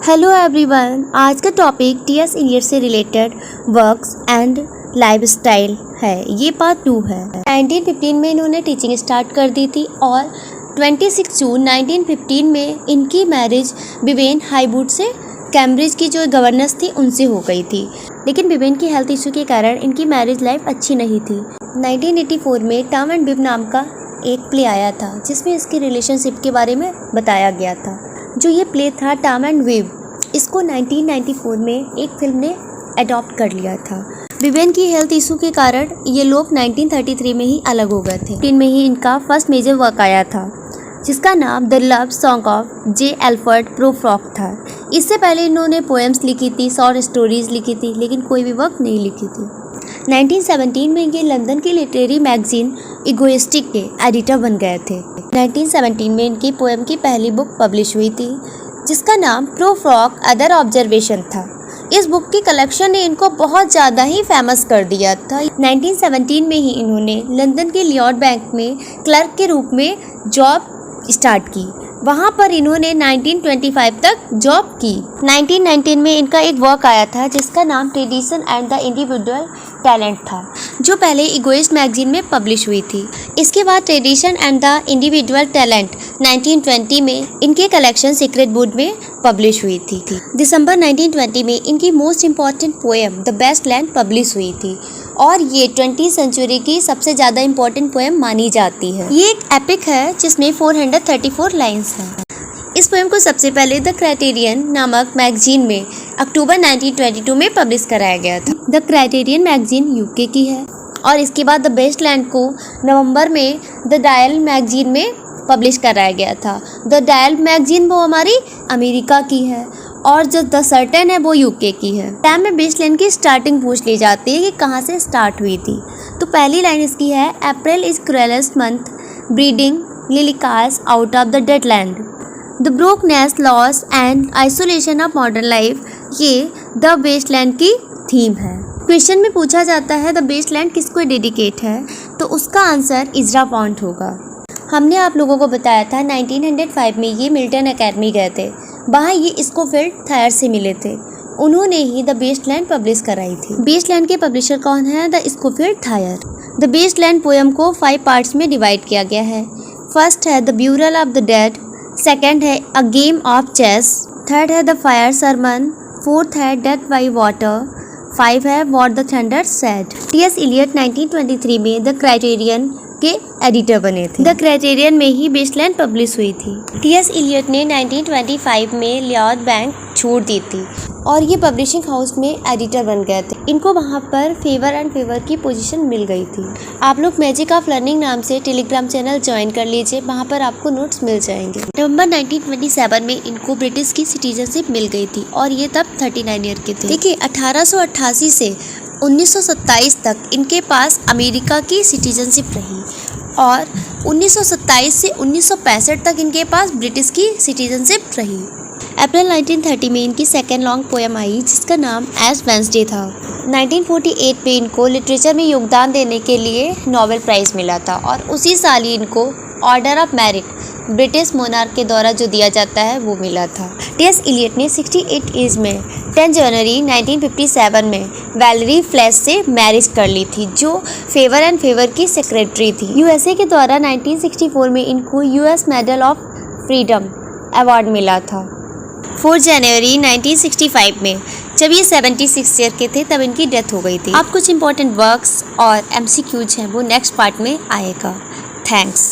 Hello everyone, आज का topic T.S.. Elliot से रिलेटेड वर्क्स एंड लाइफस्टाइल है। ये पार्ट 2 है। 1915 में इन्होंने टीचिंग स्टार्ट कर दी थी और 26 जून 1915 में इनकी मैरिज विवेन हाईवुड से, कैम्ब्रिज की जो गवर्नेंस थी उनसे हो गई थी। लेकिन विवेन की हेल्थ इशू के कारण इनकी मैरिज लाइफ अच्छी नहीं थी। 1984 में टॉम एंड विव नाम का एक प्ले आया था जिसमें इसकी रिलेशनशिप के बारे में बताया गया था। जो ये प्ले था टॉम एंड विव, इसको 1994 में एक फिल्म ने अडॉप्ट कर लिया था। विवेन की हेल्थ इशू के कारण ये लोग 1933 में ही अलग हो गए थे। में ही इनका फर्स्ट मेजर वर्क आया था जिसका नाम the love song of J. Alfred प्रोफ्रॉक था। इससे पहले इन्होंने पोएम्स लिखी थी, शॉर्ट स्टोरीज लिखी थी, लेकिन कोई भी वर्क नहीं लिखी थी। 1917 में ये लंदन की लिटरेरी मैगजीन इगोइस्टिक के एडिटर बन गए थे। 1917 में इनकी पोएम की पहली बुक पब्लिश हुई थी जिसका नाम प्रोफ्रॉक अदर ऑब्जर्वेशन था। इस बुक की कलेक्शन ने इनको बहुत ज़्यादा ही फेमस कर दिया था। 1917 में ही इन्होंने लंदन के लियॉर्ड बैंक में क्लर्क के रूप में जॉब स्टार्ट की। वहाँ पर इन्होंने 1925 तक जॉब की। 1919 में इनका एक वर्क आया था जिसका नाम tradition and the individual talent था, जो पहले इगोइस्ट मैगजीन में पब्लिश हुई थी। इसके बाद tradition and the individual talent 1920 में इनके कलेक्शन सीक्रेट बुक में पब्लिश हुई थी। दिसंबर 1920 में इनकी most important poem the waste land publish हुई थी और ये 20th सेंचुरी की सबसे ज़्यादा इम्पॉर्टेंट पोएम मानी जाती है। ये एक एपिक है जिसमें 434 लाइन्स हैं। इस पोएम को सबसे पहले द क्राइटेरियन नामक मैगजीन में अक्टूबर 1922 में पब्लिश कराया गया था। द क्राइटेरियन मैगजीन यूके की है और इसके बाद द बेस्ट लैंड को नवंबर में द डायल मैगजीन में पब्लिश कराया गया था। द डायल मैगजीन वो हमारी अमेरिका की है और जो द सर्टेन है वो यूके की है। टाइम में बेस्ट लैंड की स्टार्टिंग पूछ ली जाती है कि कहाँ से स्टार्ट हुई थी। तो पहली लाइन इसकी है, April is cruellest month breeding lilacs out of the dead land, the brokenness loss and isolation of modern life. ये द बेस्ट लैंड की थीम है। क्वेश्चन में पूछा जाता है द बेस्ट लैंड किसको डेडिकेट है, तो उसका आंसर इजरा पॉन्ट होगा। हमने आप लोगों को बताया था 1905 में ये मिल्टन एकेडमी गए थे। वहाँ ये स्कोफिल्ड थायर से मिले थे। उन्होंने ही द बेस्ट लैंड पब्लिश कराई थी। बेस्ट लैंड के पब्लिशर कौन है? The Scofield tier. The waste land poem को 5 पार्ट्स में डिवाइड किया गया है। फर्स्ट है the burial of the dead, second है a game of chess, third है द फायर सरमन, फोर्थ है डेथ बाई वाटर, 5 है what the thunder said. T S. Eliot 1923 में द क्राइटेरियन के एडिटर बने थे। द क्राइटेरियन में ही बेस्ट लैंड पब्लिश हुई थी। टी.एस. इलियट ने 1925 में लियॉर्ड बैंक छोड़ दी थी और ये पब्लिशिंग हाउस में एडिटर बन गए थे। इनको वहाँ पर फेवर एंड फेवर की पोजीशन मिल गई थी। आप लोग मैजिक ऑफ लर्निंग नाम से टेलीग्राम चैनल ज्वाइन कर लीजिए, वहाँ पर आपको नोट्स मिल जाएंगे। नवंबर 1927 में इनको ब्रिटिश की सिटीजनशिप मिल गई थी और ये तब 39 ईयर के थे। देखिए 1888 से 1927 तक इनके पास अमेरिका की सिटीजनशिप रही और 1927 से 1965 तक इनके पास ब्रिटिश की सिटीजनशिप रही। अप्रैल 1930 में इनकी सेकेंड लॉन्ग पोएम आई जिसका नाम एज वेंसडे था। 1948 में इनको लिटरेचर में योगदान देने के लिए नोबेल प्राइज़ मिला था और उसी साल ही इनको order of merit British monarch के द्वारा जो दिया जाता है वो मिला था। टी.एस. इलियट ने 68 एज में 10 जनवरी 1957 में वैलेरी फ्लैश से मैरिज कर ली थी, जो फेवर एंड फेवर की सेक्रेटरी थी। यूएसए के द्वारा 1964 में इनको US medal of freedom award मिला था। 4 जनवरी 1965 में जब ये 76 ईयर के थे तब इनकी डेथ हो गई थी। अब कुछ इंपॉर्टेंट वर्क्स और MCQs हैं वो नेक्स्ट पार्ट में आएगा। थैंक्स।